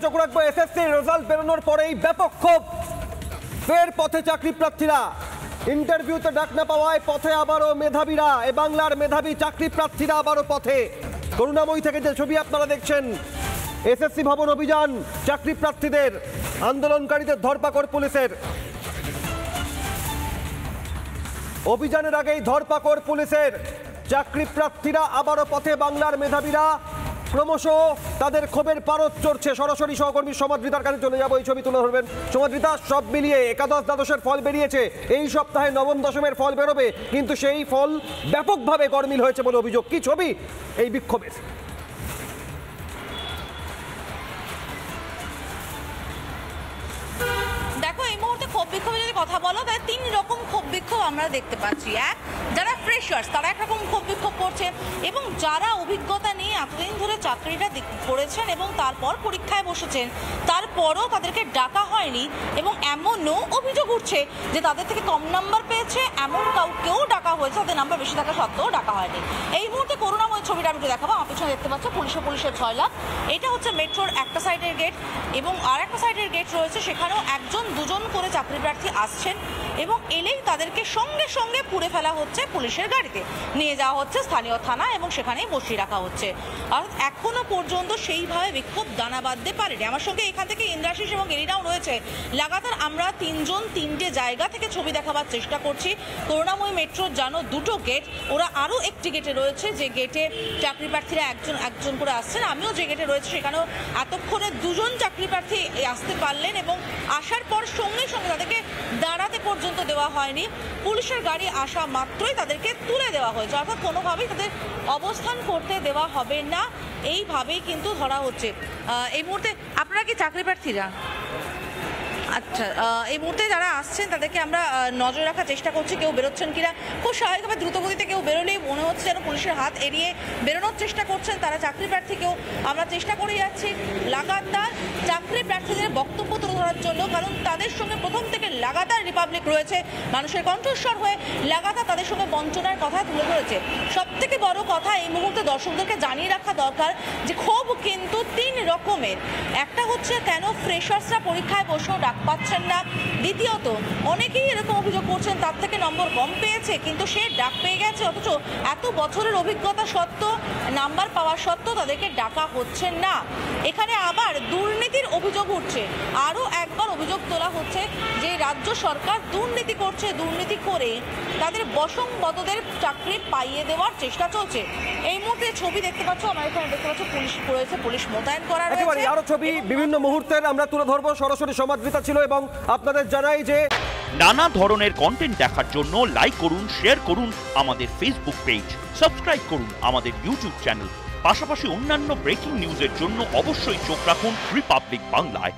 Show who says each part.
Speaker 1: চোখ রাখবো SSC result বেরোনোর পরেই ব্যাপক ক্ষোভ ফের পথে চাকরি প্রার্থীরা। ইন্টারভিউতে ডাক না পাওয়ায় পথে আবারও মেধাবীরা, এ বাংলার মেধাবী চাকরি প্রার্থীরা আবারও পথে। করুণাময়ী থেকে যে ছবি আপনারা দেখছেন, এসএসসি ভবন অভিযান, চাকরি প্রার্থীদের, আন্দোলনকারীদের ধরপাকড় পুলিশের। অভিযানের আগেই ধরপাকড় পুলিশের, চাকরি প্রার্থীরা আবারও পথে, বাংলার মেধাবীরা ক্রমশ তাদের ক্ষোভের পারদ চড়ছে। সরাসরি সহকর্মী সমাদৃতার কাছে চলে যাবো, এই ছবি তুলে ধরবেন সমাদৃতা। সব মিলিয়ে একাদশ দ্বাদশের ফল বেরিয়েছে, এই সপ্তাহে নবম দশমের ফল বেরোবে, কিন্তু সেই ফল ব্যাপকভাবে গরমিল হয়েছে বলে অভিযোগ। কি ছবি এই বিক্ষোভের?
Speaker 2: দেখো, এই মুহূর্তে ক্ষোভ বিক্ষোভে যদি কথা বলো, তাই তিন রকম ক্ষোভ বিক্ষোভ আমরা দেখতে পাচ্ছি। এক, যারা ফ্রেশার্স তারা একরকম ক্ষোভ বিক্ষোভ করছে, এবং যারা অভিজ্ঞতা নিয়ে এতদিন ধরে চাকরিটা করেছেন এবং তারপর পরীক্ষায় বসেছেন, তারপরও তাদেরকে ডাকা হয়নি, এবং এমনও অভিযোগ উঠছে যে তাদের থেকে কম নাম্বার পেয়েছে এমন কাউকেও ডাকা হয়েছে, তাদের নাম্বার বেশি থাকা সত্ত্বেও ডাকা হয়নি। এই মুহূর্তে করুণাময় ছবিটা আমি একটু দেখাবো। আমার পিছনে দেখতে পাচ্ছ পুলিশের 6 লাখ। এটা হচ্ছে মেট্রোর একটা সাইডের গেট, এবং আর একটা সাইডের গেট রয়েছে, সেখানেও একজন দুজন করে চাকরি প্রার্থী আসছেন, এবং এলেই তাদেরকে সঙ্গে সঙ্গে পুড়ে ফেলা হচ্ছে, পুলিশের গাড়িতে নিয়ে যাওয়া হচ্ছে স্থানীয় থানা, এবং সেখানেই বসিয়ে রাখা হচ্ছে। আর এখনো পর্যন্ত সেইভাবে বিক্ষোভ দানা বাঁধতে পারেনি। আমার সঙ্গে এখান থেকে ইন্দ্রাশিস এবং এরিনাও রয়েছে। লাগাতার আমরা তিনজন তিনটে জায়গা থেকে ছবি দেখাবার চেষ্টা করছি। করুণাময়ী মেট্রোর জানো 2টো গেট, ওরা আরও একটি গেটে রয়েছে, যে গেটে চাকরি প্রার্থীরা একজন করে আসছেন। আমিও যে গেটে রয়েছে সেখানেও এতক্ষণে 2জন চাকরি প্রার্থী আসতে পারলেন, এবং আসার পর সঙ্গে সঙ্গে তাদেরকে দাঁড়াতে পর্যন্ত দেওয়া হয়নি। পুলিশের গাড়ি আসা মাত্রই তাদেরকে তুলে দেওয়া হয়েছে, অর্থাৎ কোনোভাবেই তাদের অবস্থান করতে দেওয়া হবে না, এইভাবেই কিন্তু ধরা হচ্ছে। এই মুহূর্তে আপনারা কি চাকরি প্রার্থীরা? আচ্ছা, এই মুহূর্তে যারা আসছেন তাদেরকে আমরা নজর রাখার চেষ্টা করছি, কেউ বেরোচ্ছেন কিনা। খুব স্বাভাবিকভাবে দ্রুতগতিতে কেউ বেরোলেই মনে হচ্ছে যেন পুলিশের হাত এড়িয়ে বেরোনোর চেষ্টা করছেন তারা চাকরি প্রার্থীকেও। আমরা চেষ্টা করে যাচ্ছি লাগাতার চাকরি প্রার্থীদের বক্তব্য তুলে ধরার জন্য, কারণ তাদের সঙ্গে প্রথম থেকে লাগাতার রিপাবলিক রয়েছে, মানুষের কণ্ঠস্বর হয়ে লাগাতার তাদের সঙ্গে বঞ্চনার কথা তুলে ধরেছে। সব থেকে বড় কথা এই মুহূর্তে দর্শকদেরকে জানিয়ে রাখা দরকার যে ক্ষোভ কিন্তু 3 রকমের। একটা হচ্ছে কেন ফ্রেশার্সরা পরীক্ষায় বসেও ডাক পাচ্ছেন না। দ্বিতীয়ত, অনেকেই এরকম অভিযোগ করছেন তার থেকে নম্বর কম পেয়েছে, কিন্তু সে ডাক পেয়ে গেছে, অথচ এত বছরের অভিজ্ঞতা সত্ত্বেও, নাম্বার পাওয়া সত্ত্বেও তাদেরকে ডাকা হচ্ছে না। এখানে আবার দুর্নীতির অভিযোগ উঠছে। আরও একবার অভিযোগ তোলা হচ্ছে যে রাজ্য সরকার দুর্নীতি করছে, দুর্নীতি করে তাদের বসংগতদের চাকরি পাইয়ে দেওয়ার চেষ্টা চলছে। এই মুহূর্তে ছবি দেখতে পাচ্ছ, আমার এখানে দেখতে পাচ্ছ পুলিশ রয়েছে, পুলিশ মোতায়েন করা রয়েছে।
Speaker 1: আরো ছবি বিভিন্ন মুহূর্তের আমরা তুলে ধরবো। সরাসরি সমাদৃতা ছিল, এবং আপনাদের জানাই যে
Speaker 3: নানা ধরনের কন্টেন্ট দেখার জন্য লাইক করুন, শেয়ার করুন আমাদের ফেসবুক পেজ, সাবস্ক্রাইব করুন আমাদের ইউটিউব চ্যানেল। পাশাপাশি অন্যান্য ব্রেকিং নিউজের জন্য অবশ্যই চোখ রাখুন রিপাবলিক বাংলায়।